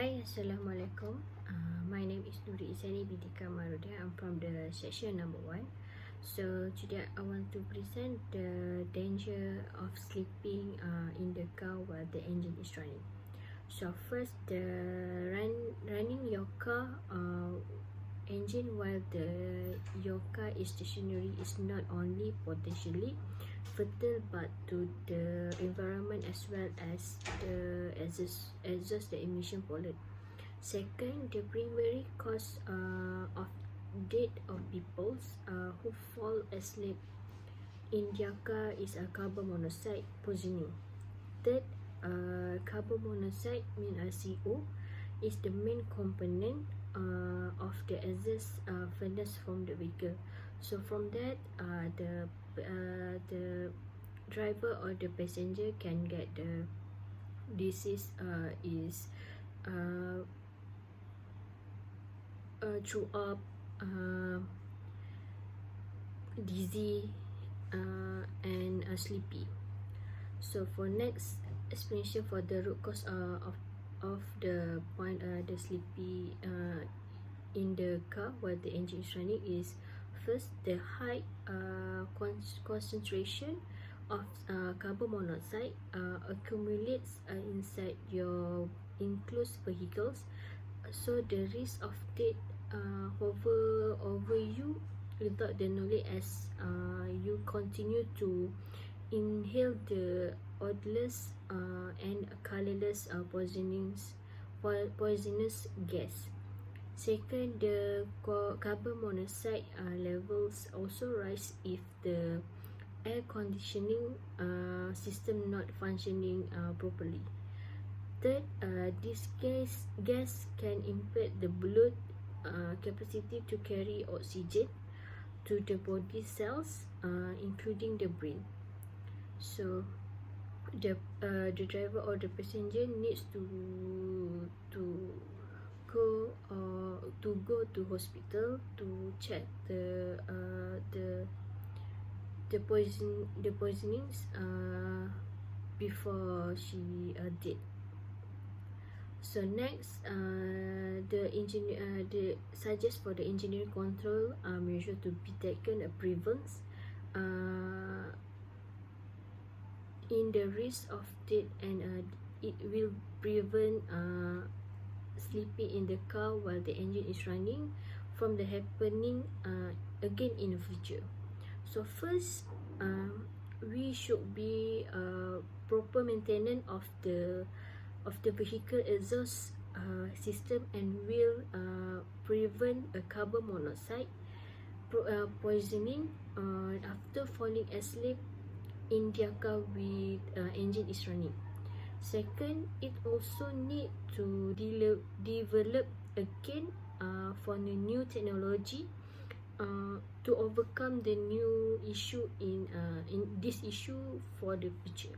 Hi, Assalamualaikum. My name is Nuri Isani binti Kamaruddin. I'm from the section number 1. So today I want to present the danger of sleeping in the car while the engine is running. So first, the running your car engine while your car is stationary is not only potentially fatal but to the environment as well as the exhaust the emission pollution. Second, the primary cause of death of people who fall asleep in their car is a carbon monoxide poisoning. Third, carbon monoxide CO is the main component of the exhaust furnace from the vehicle. So from that, the driver or the passenger can get the disease throw up, dizzy, and sleepy. So for next explanation for the root cause of the sleepy in the car while the engine is running is first the high concentration of carbon monoxide accumulates inside your enclosed vehicles, so the risk of death hover over you without the knowledge as you continue to inhale the odorless and colorless poisonous gas. Second, the carbon monoxide levels also rise if the air conditioning system not functioning properly. Third, this gas can impact the blood capacity to carry oxygen to the body cells, including the brain. So the driver or the passenger needs to go to hospital to check the poisonings before she did. So next, the suggest for the engineering control measure to be taken prevents in the risk of death, and it will prevent sleeping in the car while the engine is running from the happening again in the future. So first, we should be proper maintenance of the vehicle exhaust system, and will prevent a carbon monoxide poisoning after falling asleep in their car with engine is running. Second, it also need to develop again for the new technology to overcome the new issue in this issue for the future.